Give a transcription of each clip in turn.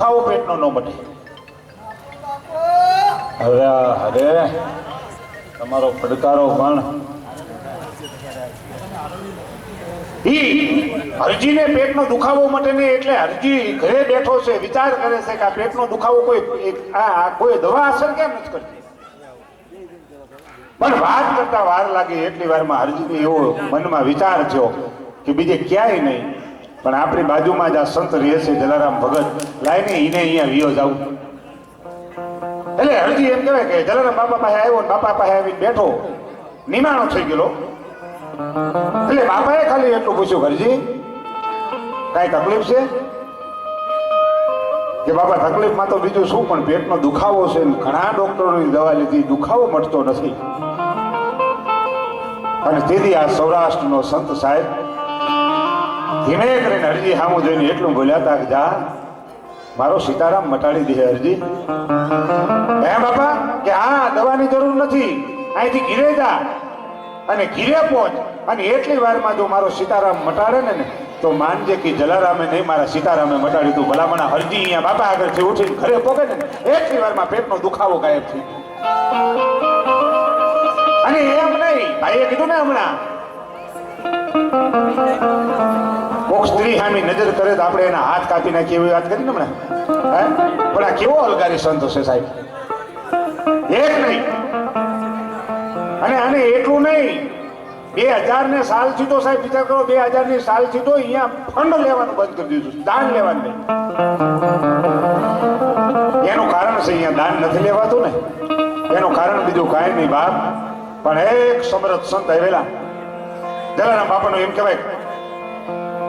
ખાવો પેટનો ન મટે. હવે અરે તમારો પડકારો પણ હરજીને પેટનો દુખાવો મટે ને એટલે હરજી ઘરે બેઠો છે, વિચાર કરે છે કે આ પેટનો દુખાવો કોઈ દવા અસર કેમ નથી કરતી. પણ વાત કરતા વાર લાગી એટલી વારમાં હરજીને એવો મનમાં વિચાર થયો કે બીજે ક્યાંય નહીં પણ આપણી બાજુમાં જ આ સંત રહે છે જલારામ ભગત, લાઈને એને અહીંયા વિયો જાવ. એટલે હરજી એમ કહેવાય કે જલારામ બાપા પાસે આવ્યો, બાપા પાસે આવીને બેઠો, નિમાણો થઈ ગયેલો. એટલે બાપાએ ખાલી એટલું પૂછ્યું, હરજી કઈ તકલીફ છે? કે બાપા તકલીફમાં તો બીજું શું, પણ પેટનો દુખાવો છે, ઘણા ડોક્ટરોની દવા લીધી, દુખાવો મટતો નથી. અને તેથી આ સૌરાષ્ટ્રનો સંત સાહેબ ધીમે કરીને હરજી સામું જોઈને એટલું બોલ્યા હતા કે જા મારો સીતારામ મટાડી દે હરજી. હે બાપા કે આ દવાની જરૂર નથી, અહીંથી ઘીરે જા અને ઘીરે પહોંચ, અને એટલી વારમાં જો મારો સીતારામ મટાડે ને તો માનજે કે જલારામે નહીં મારા સીતારામે મટાડી તું. ભલામણા હરજી અહીંયા બાપા આગળથી ઉઠીને ઘરે પોગે ને એટલી વારમાં પેટનો દુખાવો ગાયબ થઈ ગયો. અને એમ નહીં, ભાઈએ કીધું ને હમણાં કોક સ્ત્રી સામે નજર કરે તો આપણે એના હાથ કાપી નાખીએ એવી વાત કરી ને હમણાં. પણ આ કેવો અલગારી સંત છે સાહેબ, એક નહીં. અને આને એટલું નહીં, 2000 ને સાલથી તો સાહેબ વિચાર કરો, 2000 ની સાલથી તો અહીંયા ફંડ લેવાનું બંધ કરી દીધું, દાન લેવાનું નહીં. એનું કારણ છે અહીંયા દાન નથી લેવાતું ને, એનું કારણ બીજું કાંઈ નહીં બાપ, પણ એક સમરથ સંત આવેલા જલારામ બાપાનું એમ કહેવાય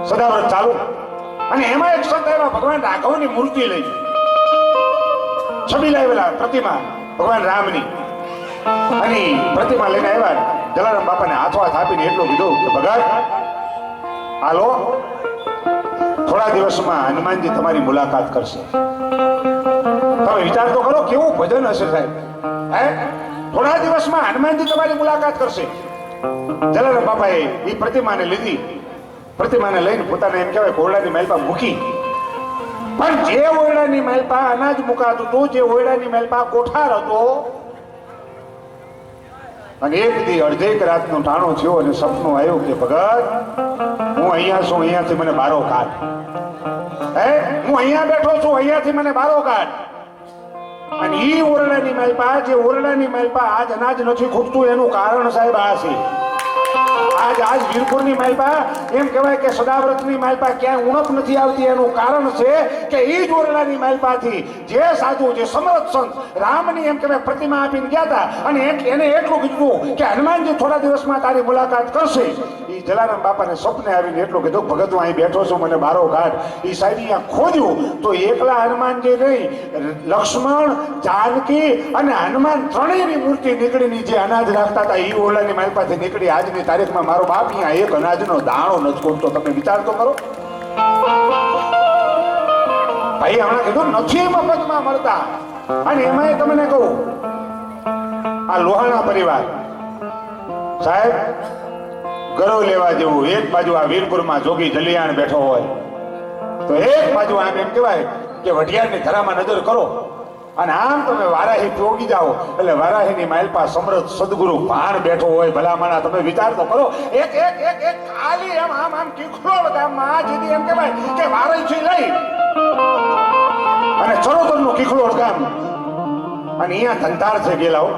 સદાવ્રત ચાલુ. અને એમાં એક સંત આવ્યા ભગવાન રાઘવની મૂર્તિ લઈ, છબી લાવેલા પ્રતિમા ભગવાન રામની, અને પ્રતિમા લઈને આવ્યા. જલારામ બાપાને હાથો હાથ આપીને એટલું કીધું કે ભગત હાલો, થોડા દિવસમાં હનુમાનજી તમારી મુલાકાત કરશે. તમે વિચાર તો કરો કેવું ભજન હશે સાહેબ. હે, થોડા દિવસમાં હનુમાનજી તમારી મુલાકાત કરશે. જલારામ બાપાએ એ પ્રતિમાને લીધી, પ્રતિમાને લઈને પોતાને એમ કહેવાય ઓરડાની માલપા મૂકી. પણ જે ઓરડાની માલપા અનાજ મુકાતું હતું, જે ઓરડાની માલપા કોઠાર હતો, અને એક દી અડધેક રાતનું ટાણું થયો અને સપનું આવ્યું કે ભગત હું અહીંયા છું, અહીંયાથી મને બારો કાઢ. હે, હું અહીંયા બેઠો છું, અહીંયાથી મને બારો કાઢ. અને ઈ ઓરડાની માલપા, જે ઓરડાની માલપા આજ અનાજ નથી ખૂટતું એનું કારણ સાહેબ આ છે. આજ વીરપુરની માલપા એમ કહેવાય કે સદાવ્રતની માલપા ક્યાંય ઉણપ નથી આવતી, એનું કારણ છે કે એ જ ઓરડાની માલપાથી જે સાધુ, જે સમરથ સંત રામની એમ કહેવાય પ્રતિમા આપીને ગયા હતા, અને એને એટલું કીધું કે હનુમાનજી થોડા દિવસમાં તારી મુલાકાત કરશે. એ જલારામ બાપાને સપને આવીને એટલું કીધું ભગત હું અહીં બેઠો છું, મને બારો કાઢ. એ સાહેબ અહીંયા ખોજ્યું તો એકલા હનુમાનજી નહીં, લક્ષ્મણ, જાનકી અને હનુમાન ત્રણેયની મૂર્તિ નીકળીને જે અનાજ રાખતા હતા એ ઓરડાની માલપાથી નીકળી. આજની તારીખમાં મારો બાપ અહીંયા એક અનાજનો દાણો નથી ખૂટતો. તમે વિચાર તો કરો ભાઈ, હમણાં કીધું નથી મફતમાં મળતા. અને એમાં તમને કહું, આ લોહાણા પરિવાર સાહેબ ગરો લેવા જેવું. એક બાજુ આ વીરપુરમાં જોગી જલિયાણ બેઠો હોય તો એક બાજુ આમ એમ કહેવાય કે વઢિયારની ધરામાં નજર કરો અને આમ તમે વારાહી પોગી જાઓ એટલે વારાહીની માલપા સમરથ સદગુરુ ભાણ બેઠો હોય. ભલામણા તમે વિચાર તો કરો, એક એક એક એક ખાલી એમ આમ આમ કીખલોડ ગામમાં જેથી એમ કહેવાય કે વારાહીથી લઈ અને ચરોતરનું કીખલોડ ગામ, અને અહીંયા ધંધાર છે ગયેલા.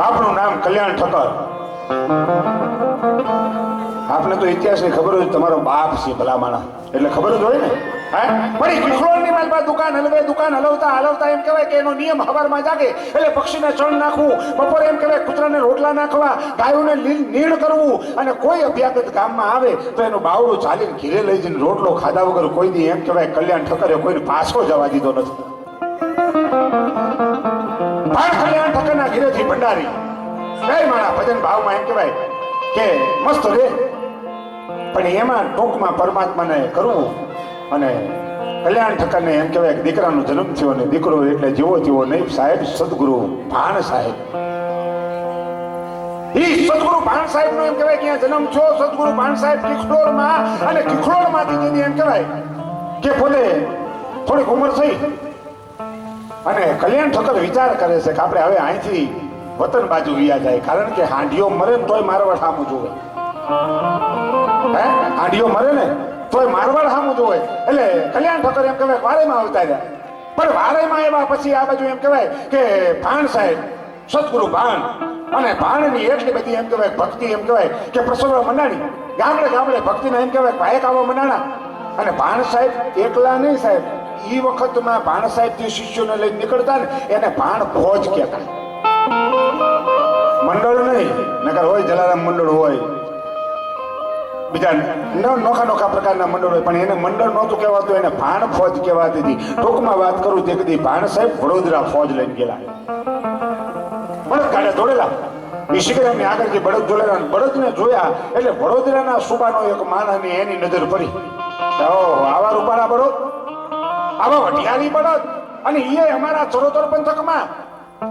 બાપનું નામ કલ્યાણ ઠક્કર. આપને તો ઇતિહાસની ખબર હોય, તમારો બાપ છે ભલામણા એટલે ખબર જ હોય ને. પણ એ કીખલોડની માલપા દુકાન હલવે, દુકાન હલવતા હલવતા એમ કહેવાય કે એનો નિયમ હવારમાં જાગે એટલે પક્ષીને ચણ નાખવું, બપોરે એમ કહેવાય કૂતરાને રોટલા નાખવા, ગાયોને નીણ કરવું, અને કોઈ અભ્યાગત ગામમાં આવે તો એનું બાવડું ચાલીને ઘીરે લઈ જઈને રોટલો ખાધા વગર કોઈ દી એમ કહેવાય કલ્યાણ ઠક્કરે કોઈને પાછો જવા દીધો નથી. પણ કલ્યાણ ઠક્કરના ઘીરેથી ભંડારી કઈ માણા ભજન ભાવમાં એમ કહેવાય કે મસ્ત રે, પણ એમાં ટૂંકમાં પરમાત્માને કરવું. અને કલ્યાણ ઠક્કરને એમ કહેવાય કે દીકરાનો જન્મ થયો, અને દીકરો એટલે જેવો તેવો નહીં સાહેબ, સદગુરુ ભાણ સાહેબ. એ સદગુરુ ભાણ સાહેબ નો એમ કહેવાય કે જન્મ થયો. સદગુરુ ભાણ સાહેબ કીખલોડમાં, અને કીખલોડમાંથી જેની એમ કહેવાય કે પોતે થોડીક ઉંમર થઈ અને કલ્યાણ ઠક્કર વિચાર કરે છે કે આપણે હવે અહીંથી વતન બાજુ વ્યા જાય, કારણ કે હાંડીઓ મરે ને તોય મારવાડ સામું જોવે. હે હાંડીઓ મરે ને તોય મારવાડ સામું જોવે. એટલે કલ્યાણ ઠક્કર એમ કહેવાય વારેમાં આવતા રહ્યા. પણ વારેમાં એવા પછી આ બાજુ એમ કહેવાય કે ભાણ સાહેબ સદગુરુ ભાણ અને ભાણની એટલી બધી એમ કહેવાય ભક્તિ એમ કહેવાય કે પ્રસવવા મંડાણી. ગામડે ગામડે ભક્તિના એમ કહેવાય ભાયક આવવા મંડાણા. અને ભાણ સાહેબ એકલા નહીં સાહેબ, એ વખતમાં ભાણ સાહેબ જે શિષ્યોને લઈને નીકળતા ને એને ભાણ ભોજ કહેતા. મંડળ નહીં, નકર હોય જલારામ મંડળ હોય, બીજા નોખા નોખા પ્રકારના મંડળ હોય, પણ એને મંડળ નહોતું કહેવાતું, એને ભાણ ફોજ કહેવાતી હતી. ટૂંકમાં વાત કરું તે કદી ભાણ સાહેબ વડોદરા ફોજ લઈને ગયેલા. બળદ ગાડે દોડેલા. એ શિખરામની આગળ જે બળદ દોડેલા, બળદને જોયા એટલે વડોદરાના સુબાનો એક માણસની એની નજર પડી. ઓહો, આવા રૂપાળા બળદ, આવા વઢિયારી બળદ, અને એ અમારા ચરોતર પંથકમાં.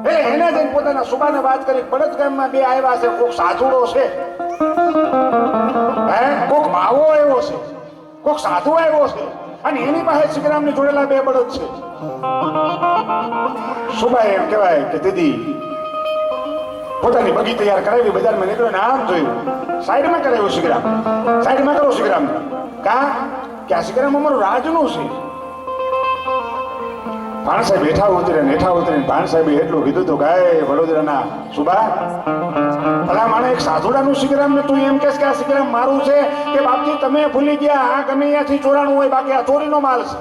એટલે એને જઈને પોતાના સુબાને વાત કરી, બળદ ગામમાં બે આવ્યા છે, કોક સાધુડો છે, હે કોક ભાવો આવ્યો છે, કોક સાધુ આવ્યો છે, અને એની પાસે શિખરામની જોડેલા બે બળદ છે. સુબાએ એમ કહેવાય કે દીદી પોતાની બગી તૈયાર કરાવી, બજારમાં નીકળ્યો ને આમ જોયું, સાઈડમાં કરાવ્યું શિખરામ, સાઈડમાં કરો શિખરામ. કા કે આ શિખરામ અમારું રાજનું છે. ભાણ સાહેબ હેઠા ઉતરીને ભાણ સાહેબે એટલું કીધું હતું કે વડોદરાના સુબા, ભલા માણે એક સાધુડાનું શિખરામ ને તું એમ કહેશ કે આ શિખરામ મારું છે કે બાપજી તમે ભૂલી ગયા, આ ગમે ત્યાંથી ચોરાણું હોય, બાકી આ ચોરીનો માલ છે.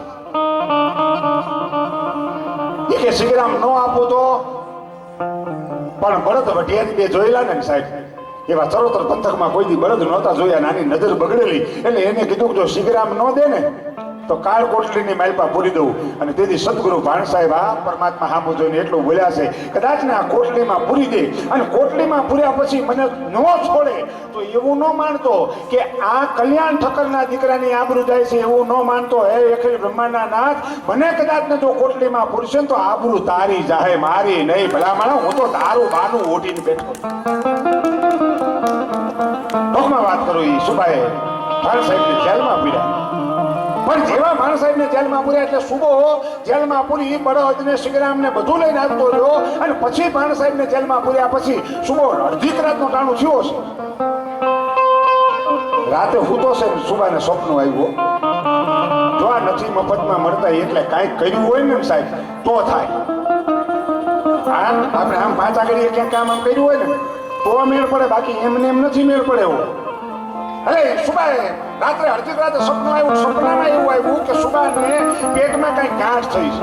એ કે શિખરામ ન આપું તો, પણ બળદ વઢિયારી બે જોયેલા ને સાહેબ, એવા ચરોતર પંથકમાં કોઈ દી બળદ નહોતા જોયા, નાની નજર બગડેલી. એટલે એને કીધું કે જો શિખરામ ન દે ને તો કાળ કોટલીની માલપા પૂરી દઉં. અને તેથી સદગુરુ ભાણ સાહેબ આ પરમાત્મા સામું જોઈને એટલું બોલ્યા છે, કદાચ ને આ કોટલીમાં પૂરી દે, અને કોટલીમાં પૂર્યા પછી મને ન છોડે તો એવું ન માનતો કે આ કલ્યાણ ઠક્કરના દીકરાની આબરૂ જાય છે, એવું ન માનતો હે અખિલ બ્રહ્માંડના નાથ, મને કદાચ ને જો કોટલીમાં પૂરશે ને તો આબરૂ તારી જાહે, મારી નહીં. ભલામણ હું તો તારું બાનું ઓઢીને બેઠો. ટોકમાં વાત કરું, એ સુબાએ ભાણ સાહેબને જેલમાં પીડ્યા. પણ જેવા ભાણ સાહેબને જેલમાં પૂર્યા એટલે સુબો જેલમાં પૂરી, બળદને શિખરામને બધું લઈને આવતો રહ્યો. અને પછી ભાણ સાહેબને જેલમાં પૂર્યા પછી સુબો અડધી રાતનો ટાણું થયો છે. રાતે હૂતો છે, સુબાને સ્વપ્ન આવ્યું, જો આ નથી મફતમાં મળતા એટલે કાંઈક કર્યું હોય ને સાહેબ તો થાય. આપણે આમ પાંચ આગળ ક્યાંક કામ આમ કર્યું હોય ને તો મેળ પડે, બાકી એમને એમ નથી મેળ પડે એવો. અરે સુબાએ રાત્રે અડધી રાતે સપનું આવ્યું. સપનામાં એવું આવ્યું કે સુબાને પેટમાં કઈ ગાંઠ થઈ છે,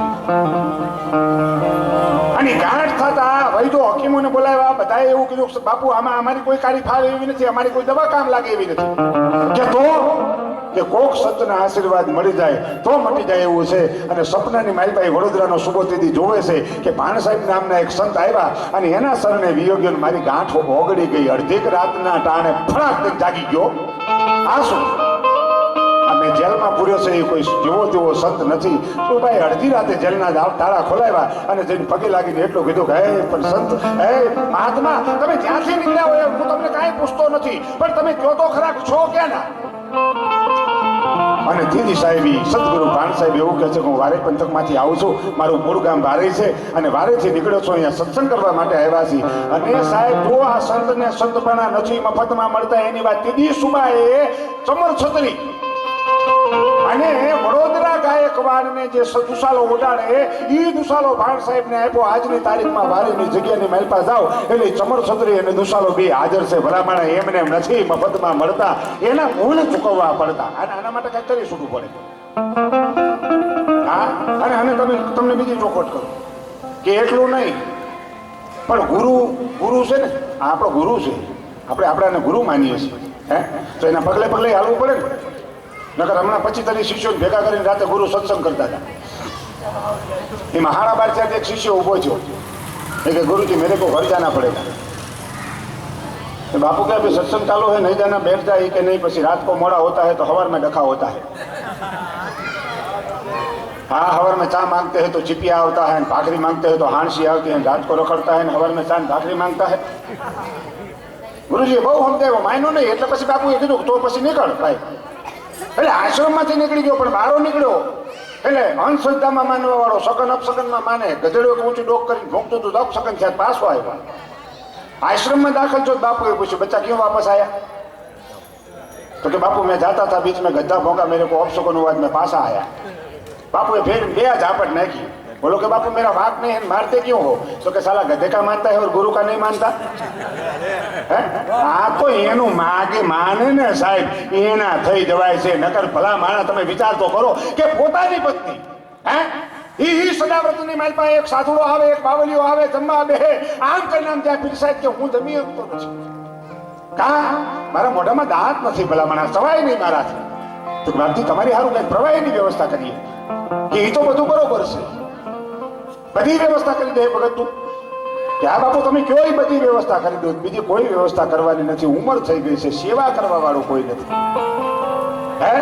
અને ગાંઠ થતા વૈદો હકીમોને બોલાવ્યા. બધાએ એવું કીધું કે બાપુ આમાં અમારી કોઈ કારી ફાવે એવી નથી, અમારી કોઈ દવા કામ લાગે એવી નથી. કે તો કે કોક સંતના આશીર્વાદ મળી જાય તો મટી જાય એવું છે. અને સપનાની માલભાઈ વડોદરાનો સુબો તેથી જોવે છે કે ભાણ સાહેબ નામના એક સંત આવ્યા અને એના શરણે વિયોગ્યોને મારી ગાંઠો ઓગળી ગઈ. અડધીક રાતના ટાણે ફળાક જાગી ગયો. આ શું? અમે જેલમાં પૂર્યો છે, એ કોઈ જેવો તેવો સંત નથી. તો ભાઈ અડધી રાતે જેલના તાળા ખોલાવ્યા અને જઈને પગે લાગીને એટલું કીધું કે હે પણ સંત, હે મહાત્મા, તમે જ્યાંથી નીકળ્યા હોય હું તમને કાંઈ પૂછતો નથી, પણ તમે કહો તો ખરા છો ક્યાં ના? અને દીદી સાહેબી સદગુરુ ભાણ સાહેબ એવું કહે છે કે હું વારે પંથકમાંથી આવું છું, મારું મૂળ ગામ વારે છે, અને વારેથી નીકળ્યો છું, અહીંયા સત્સંગ કરવા માટે આવ્યા છીએ. અને સાહેબ જો આ સંતને સંતપણા નથી મફતમાં મળતા એની વાત દીદી સુબાએ ચમર છતરી અને વડોદરા ગાયકવાડને જે દુસાલો ઉડાડે એ દુસાલો ભાણ સાહેબને આપ્યો. આજની તારીખમાં વારીની જગ્યાની માલપા જાઓ એટલે ચમર છતરી અને દુસાલો બે હાજર છે. ભલામણ એમને એમ નથી મફતમાં મળતા, એના મૂળ ચૂકવવા પડતા. આના માટે કંઈક કરી છૂટવું પડે. હા, અને તમને બીજી ચોખવટ કરું કે એટલું નહીં, પણ ગુરુ છે ને, આપણો ગુરુ છે, આપણે આપણાને ગુરુ માનીએ છીએ, હે તો એના પગલે પગલે હાલવું પડે ને. નકર હમણાં 25-30 શિષ્યોને ભેગા કરીને રાતે ગુરુ સત્સંગ કરતા હતા. એમાં 12:30 એક શિષ્ય ઉભો થયો કે ગુરુજી મેરે કો ઘર जाना पड़ेगा. बापू क्या अभी सत्संग चालू है, नहीं जाना, बैठ जाए कि नहीं, પછી रात को मोड़ा होता है तो हवर में डखा होता है. हाँ, हवर में चा मांगते हैं तो चिपिया होता है, भाखरी मांगते हैं तो हांसी आती है, रात को रखड़ता है, हवर में चा भाखरी मांगता है. ગુરુજી બહુ સમજાય, માયનો નહીં. એટલે પછી બાપુએ કીધું તો પછી નીકળ ભાઈ. એટલે આશ્રમમાંથી નીકળી ગયો પણ બહાર નીકળ્યો એટલે અંધશ્રદ્ધામાં માનવા વાળો સગન અપસગનમાં માને ગધેડો ઊંચી ડોક કરીને ભોંકતું હતું અપસગન થયા પાછો આવ્યો આશ્રમમાં દાખલ છો બાપુએ પૂછ્યું બચ્ચા ક્यों वापस आया तो कि बापू मैं जाता था बीच में गद्दा भोंका मेरे को अपशकुन हुआ मैं पासा आया बापू फिर बे झापट नाखी बोलो कि बापू मेरा वाक नहीं है मारते क्यों हो तो कि साला गधे का मानता है और गुरु का नहीं मानता आ तो एनु मागे माने ने साहेब एना થઈ જવાય છે નકર ભલા માણા તમે વિચાર તો કરો કે પોતાની પત્ની હે ઈ સદાવ્રતની માલપા એક સાધુડો આવે એક બાવલીઓ આવે જમવા બેહે આમ કરીને આમ ત્યાં પીરસાય કે હું જમી શકતો નથી કા મારા મોઢામાં દાંત નથી ભલા માણા સવાય નહીં મારાથી તો બાપજી તમારી હારું કઈ પ્રવાહીની વ્યવસ્થા કરીએ કે ઈ તો બધું બરોબર છે બધી વ્યવસ્થા કરી દે ભગત તું કે આ બાપુ તમે કયો બધી વ્યવસ્થા કરી દો બીજી કોઈ વ્યવસ્થા કરવાની નથી ઉંમર થઈ ગઈ છે સેવા કરવા વાળું કોઈ નથી હે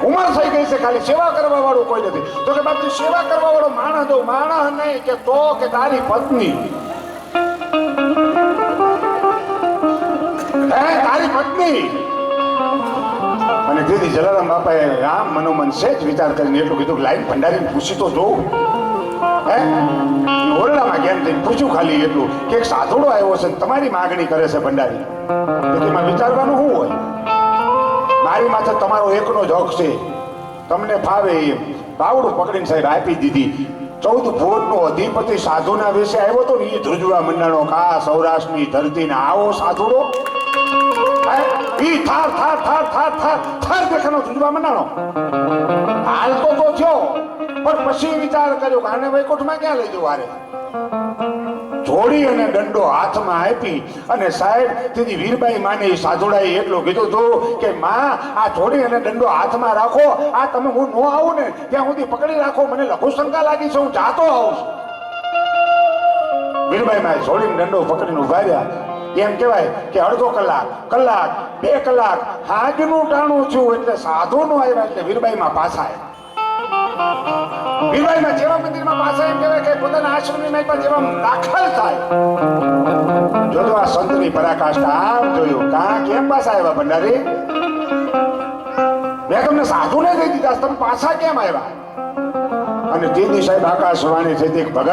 ઉંમર થઈ ગઈ છે ખાલી સેવા કરવા વાળું કોઈ નથી તો કે બાપુ સેવા કરવા વાળો માણસ દો માણસ નહીં કે તો કે તારી પત્ની હે તારી પત્ની અને દીદી જલારામ બાપાએ આમ મનોમન સેજ વિચાર કરીને એટલું કીધું લાઈન ભંડારીને પૂછી તો જોઉં હે ઓરડામાં ગયા થઈને પૂછ્યું ખાલી એટલું કે એક સાધુડો આવ્યો છે તમારી માગણી કરે છે ભંડારી તો તેમાં વિચારવાનું શું હોય મારી માથે તમારો એકનો જ હક છે તમને ફાવે એમ બાવડું પકડીને સાહેબ આપી દીધી 14 ભુવનનો અધિપતિ સાધુના વેશે આવ્યો તો ને એ ધ્રુજવા મંડાણો કા સૌરાષ્ટ્રની ધરતીને આવો સાધુડો ઈ થાર થાર થાર થાર થાર થાર દેખાનો ધ્રુજવા મંડાણો હાલ તો થયો પણ પછી વિચાર કર્યો કે આને વૈકુંઠમાં ક્યાં લઈ જવું હારે જોડી અને દંડો હાથમાં આપી અને સાહેબ તેથી વીરબાઈ માને સાધુડાએ એટલું કીધું હતું કે માં આ જોડી અને દંડો હાથમાં રાખો આ તમે હું ન આવું ને ત્યાં સુધી પકડી રાખો મને લઘુ શંકા લાગી છે હું જાતો આવું છું વીરબાઈ માં જોડીને દંડો પકડીને ઉભા રહ્યા એમ કહેવાય કે અડધો કલાક 2 કલાક હાજનું ટાણું છું એટલે સાધુ નો આવ્યા એટલે વીરબાઈ માં પાછા વીરબાઈમાં જેવા મંદિરમાં પાછા એમ કહેવાય કે પોતાના આશ્રમની માલપા જેવા દાખલ થાય જોજો આ સંતની પરાકાષ્ઠા આમ જોયું કા કેમ પાછા આવ્યા ભંડારી મેં તમને સાધુને દઈ દીધા તમે પાછા કેમ આવ્યા અને દીદી સાહેબ આકાશવાણી થઈ હતી ભગત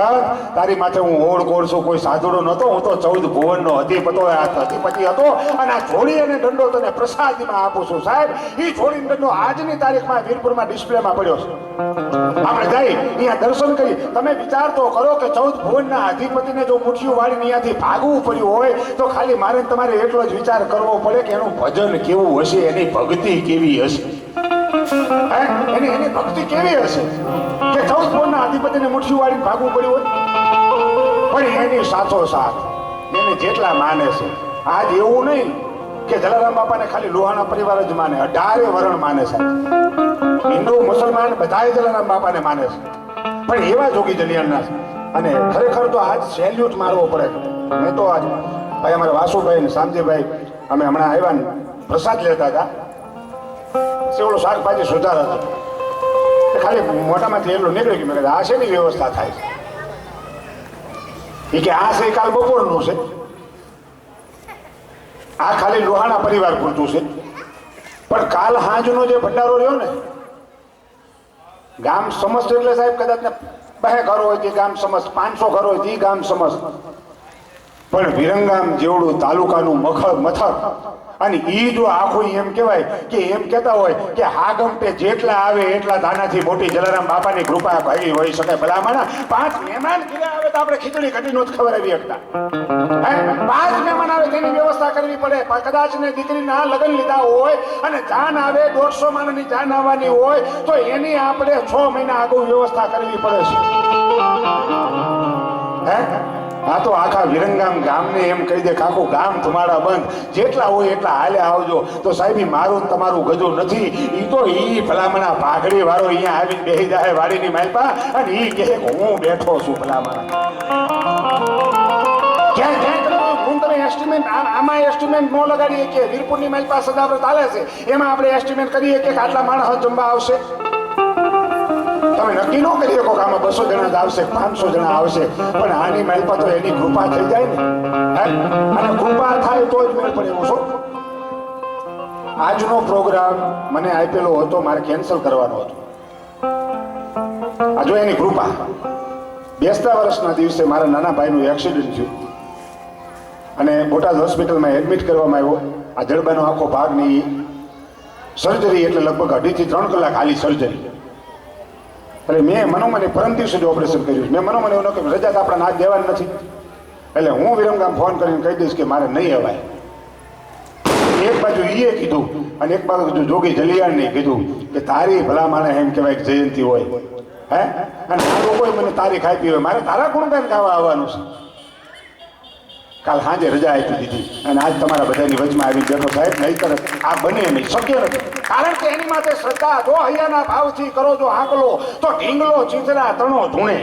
તારી માથે હું ઓળખોળ છું કોઈ સાધુડો નતો હું તો 14 ભુવનનો અધિપતિ હતો અને આ જોડી અને દંડો તને પ્રસાદીમાં આપું છું સાહેબ ઈ જોડી દંડો આજની તારીખમાં વીરપુરમાં ડિસ્પ્લેમાં પડ્યો છે આપણે જઈ અહીંયા દર્શન કરી તમે વિચાર તો કરો કે 14 ભુવનના અધિપતિને જો મુઠ્ઠીઓ વાળીને અહીંયાથી ભાગવું પડ્યું હોય તો ખાલી મારે તમારે એટલો જ વિચાર કરવો પડે કે એનું ભજન કેવું હશે એની ભક્તિ કેવી હશે એની ભક્તિ કેવી હશે કે 14 ભુવનના અધિપતિને મુઠ્ઠીઓ વાળીને ભાગવું પડ્યું હોય પણ એની સાથોસાથ એને જેટલા માને છે આજ એવું નહીં કે જલારામ બાપાને ખાલી લોહાણા પરિવાર જ માને 18 વરણ માને છે હિન્દુ મુસલમાન બધાય જલારામ બાપાને માને છે પણ એવા જોગી જલિયાણના છે અને ખરેખર તો આજ સેલ્યુટ મારવો પડે મેં તો આજ ભાઈ અમારા વાસુભાઈ ને શામજીભાઈ અમે હમણાં આવ્યા ને પ્રસાદ લેતા હતા સેવડો શાકભાજી સુધાર હતો ખાલી મોટામાંથી એટલું નીકળ્યું કે મેં કીધું આ શેની વ્યવસ્થા થાય છે કે આ છે કાલ બપોરનું છે આ ખાલી લોહાણા પરિવાર પૂરતું છે પણ કાલ હાંજનો જે ભંડારો રહ્યો ને ગામ સમસ્ત એટલે સાહેબ કદાચ ને 2 ઘર હોય તે ગામ સમસ્ત 500 ઘર હોય તે ગામ સમસ્ત પણ વિરંગામ જેવડું તાલુકાનું મથક અને ઈ જો આખું એમ કહેવાય કે એમ કહેતા હોય કે હાગમટે જેટલા આવે એટલા દાનાથી મોટી જલારામ બાપાની કૃપા ભાઈ હોઈ શકે ભલામણા 5 મહેમાન ઘરે આવે તો આપણે ખીચડી કઢી નો જ ખવડાવી શકતા 5 મહેમાન આવે તેની વ્યવસ્થા કરવી પડે કદાચ ને દીકરીના લગ્ન લીધા હોય અને જાન આવે 150 માણસની જાન આવવાની હોય તો એની આપણે 6 મહિના આગળ વ્યવસ્થા કરવી પડે છે આ તો આખા વિરંગામ ગામને એમ કહી દે આખું ગામ તમારા બંધ જેટલા હોય એટલા હાલે આવજો તો સાહેબી મારું તમારું ગજું નથી ઈ તો ઈ ભલામણા પાઘડી વાળો અહીંયા આવીને બેહી જાય વાડીની માલપા અને ઈ કહે હું બેઠો છું ભલામણા ક્યાં તમે એસ્ટિમેટ આમાં એસ્ટિમેટ ન લગાડીએ કે વીરપુરની માલપા સદાવ્રત હાલે છે એમાં આપણે એસ્ટિમેટ કરીએ કે આટલા માણસ જમવા આવશે તમે નક્કી ન કરી શકો કે આમાં 200 જણા જ આવશે 500 જણા આવશે પણ આની માલપા તો એની કૃપા થઈ જાય ને અને કૃપા થાય તો જ મેળ પડે એવું છો આજનો પ્રોગ્રામ મને આપેલો હતો, મારે કેન્સલ કરવાનો હતો. આ જો એની કૃપા. બેસતા વર્ષના દિવસે મારા નાના ભાઈનું એક્સિડન્ટ થયું અને બોટાદ હોસ્પિટલમાં એડમિટ કરવામાં આવ્યો. આ જડબાનો આખો ભાગની સર્જરી, એટલે લગભગ 2.5 થી 3 કલાક હાલી સર્જરી. એટલે મેં મનોમને પરમ દિવસે જ ઓપરેશન કર્યું. મેં મનોમને એવું ન કહ્યું, રજા તો આપણા નાક દેવાની નથી. એટલે હું વિરમગામ ફોન કરીને કહી દઈશ કે મારે નહીં અવાય. એક બાજુ ઈએ કીધું અને એક બાજુ જોગી જલિયાણને કીધું કે તારી ભલા માણે એમ કહેવાય કે જયંતિ હોય, હે, અને આ લોકોએ મને તારીખ આપી હોય, મારે તારા ગુણગાન ગાવા આવવાનું છે. કાલ સાંજે રજા આપી દીધી અને આજ તમારા બધાની વચમાં આવી બેઠો. સાહેબ નહીં કરે, આ બને નહીં, શક્ય નથી. કારણ કે એની માટે શ્રદ્ધા. જો હૈયાના ભાવથી કરો જો આંકલો તો ઢીંગલો ચીથરા તણો ધૂણે.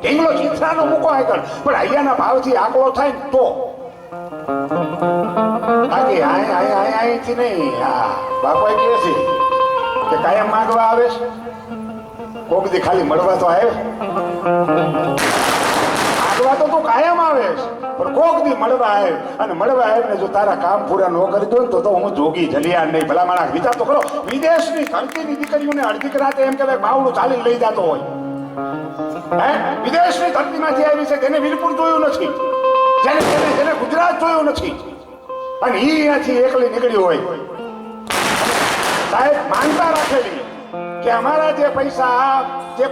ઢીંગલો ચીથરાનો મૂકો આગળ, પણ હૈયાના ભાવથી આંકલો થાય ને તો બાકી અહીંથી નહીં. હા, બાપા કહે છે કે કાયમ માંગવા આવે છે, કોક દી ખાલી મળવા તો આવે. માંગવા તો તું કાયમ આવે છે, પણ કોક દી મળવા આવે. અને મળવા આવે ને જો તારા કામ પૂરા ન કરી દો ને તો હું જોગી જલિયાણ નહીં. ભલા માણસ વિચાર તો કરો, વિદેશની ધરતીની દીકરીઓને અડધી રાતે એમ કહેવાય બાવડું ચાલીને લઈ જતો હોય. હે, વિદેશની ધરતીમાંથી આવી છે, જેને વીરપુર જોયું નથી, જેને ગુજરાત જોયું નથી, અને ઈ અહીંયાથી એકલી નીકળી હોય. સાહેબ માનતા રાખેલી કે અમારા જે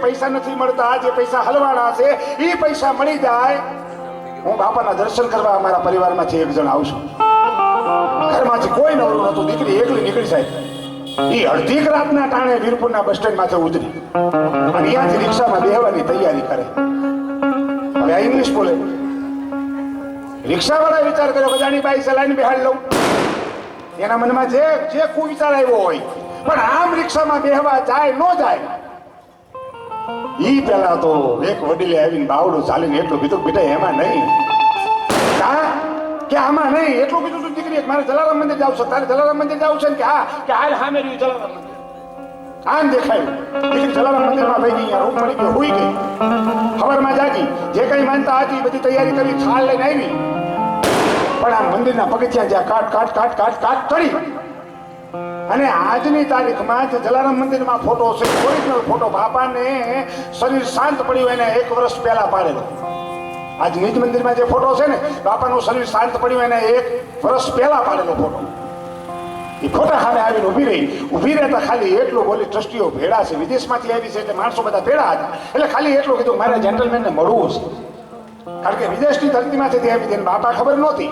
પૈસા નથી મળતા, જે પૈસા હલવાના છે, એ પૈસા મળી જાય. હું બાપાના દર્શન કરવા અમારા પરિવારમાંથી એક જણ આવશું. ઘરમાંથી કોઈ નવરું નહોતું, દીકરી એકલી નીકળી. સાહેબ એ અડધી રાતના ટાણે વીરપુરના બસ સ્ટેન્ડ માંથી ઉતરી અને અહીંયાથી રિક્ષામાં બેહવાની તૈયારી કરે. હવે આ ઇંગ્લિશ બોલે. રિક્ષાવાળા વિચાર કર્યો કે જાણી બાઈ સલાઈને બેહાડ લઉં. એના મનમાં જે કુવિચાર આવ્યો હોય, પણ આમ રિક્ષામાં બેહવા જાય ન જાય. ઈ પેલા તો એક વડીલે આવીને બાવડું ચાલીને એટલું કીધું, બેટા એમાં નહીં, કે આમાં નહીં. એટલું કીધું તું દીકરી, મારે જલારામ મંદિર જાવ છે, તારે જલારામ મંદિર જાવ છે ને? કે હા, કે હાલ સામે રહ્યું જલારામ મંદિર. આમ દેખાયું. દીકરી જલારામ મંદિરમાં ભાઈ ગઈ, રૂમ મળી ગયો, હોઈ ગઈ. સવારમાં જાગી, જે કઈ માનતા હતી બધી તૈયારી કરી, થાળ લઈને આવી. પણ આ મંદિરના પગથિયા જ્યાં કાટ ચડી. અને આજની તારીખમાં જે જલારામ મંદિરમાં ફોટો છે, ઓરિજિનલ ફોટો, બાપાને શરીર શાંત પડ્યું એને 1 વર્ષ પહેલા પાડેલો. આજ નિજ મંદિરમાં જે ફોટો છે ને, બાપાનું શરીર શાંત પડ્યું એને 1 વર્ષ પહેલા પાડેલો ફોટો. એ ફોટા સામે આવીને ઊભી રહેતા ખાલી એટલું બોલી, ટ્રસ્ટીઓ ભેળા છે, વિદેશમાંથી આવી છે, એટલે માણસો બધા ભેળા હતા. એટલે ખાલી એટલું કીધું, મારે જેન્ટલમેનને મળવું છે. કારણ કે વિદેશની ધરતીમાંથી તે આવી, તેને બાપા ખબર નહોતી.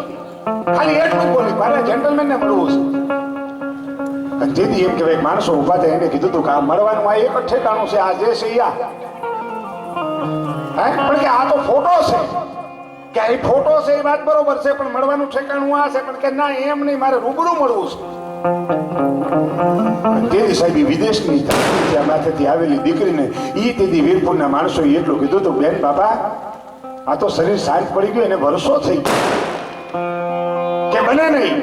ખાલી એટલું જ બોલી, મારે જેન્ટલમેનને મળવું છે. જેથી એમ કહેવાય માણસો ઉભા થાય, એને કીધું હતું કે આ મળવાનું આ એક જ ઠેકાણું છે, આ જે છે પણ કે આ તો ફોટો છે, કે આ ફોટો છે એ વાત બરોબર છે, પણ મળવાનું ઠેકાણું આ છે. પણ કે ના, એમ નહીં, મારે રૂબરૂ મળવું છે. તેથી સાહેબ વિદેશની માથેથી આવેલી દીકરીને તેથી વીરપુરના માણસોએ એટલું કીધું હતું, બેન બાપા આ તો શરીર શાંત પડી ગયું, એને વર્ષો થઈ કે બને નહીં,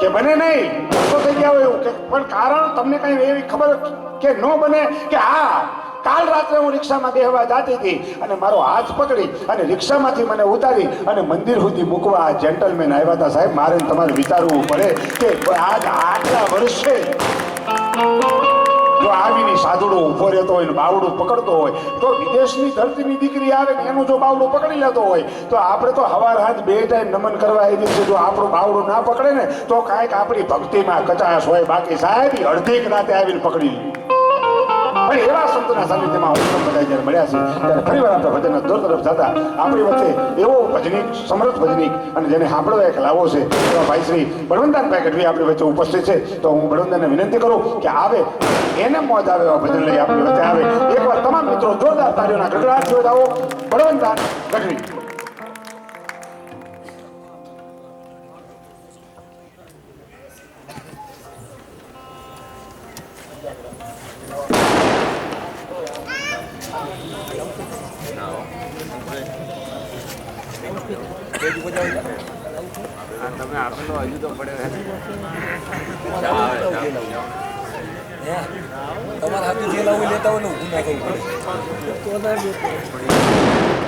કે બને નહીં, વર્ષો થઈ ગયા હોય એવું. કે પણ કારણ તમને કઈ એવી ખબર કે ન બને? કે હા, કાલ રાત્રે હું રિક્ષામાં બેહવા જતી હતી અને મારો હાથ પકડી અને રિક્ષામાંથી મને ઉતારી અને મંદિર સુધી મૂકવા આ જેન્ટલમેન આવ્યા હતા. સાહેબ મારે તમારે વિચારવું પડે કે આજ આટલા વર્ષે જો આવીને સાધુડો ઉભો રહેતો હોય ને બાવડું પકડતો હોય, તો વિદેશની ધરતીની દીકરી આવે ને એનું જો બાવડું પકડી લેતો હોય, તો આપણે તો હવાર હાથ 2 ટાઈમ નમન કરવા આવી છે. જો આપણું બાવડું ના પકડે ને તો કાંઈક આપણી ભક્તિમાં કચાશ હોય. બાકી સાહેબ અડધી રાતે આવીને પકડી લે. પણ એવા સંતોના સાનિધ્યમાં બધા જયારે મળ્યા છે, ત્યારે ફરીવાર આપણે ભજનના દોર તરફ જતા આપણી વચ્ચે એવો ભજનીક, સમર્થ ભજનીક અને જેને સાંભળવા એક લાવો છે એવા ભાઈ શ્રી બળવંતદાનભાઈ ગઢવી આપણી વચ્ચે ઉપસ્થિત છે. તો હું બળવંતદાનને વિનંતી કરું કે આવે, એને મોજ આવે એવા ભજન લઈ આપણી વચ્ચે આવે. એકવાર તમામ મિત્રો જોરદાર તાળીઓના ગડગડાટ જોઈ આવો. બળવંતદાન ગઢવી. તમે આપેલો હજુ તો પડે તમારા હાથું જે લાવું લેતા હોય ને ઊભું ના થવું પડે.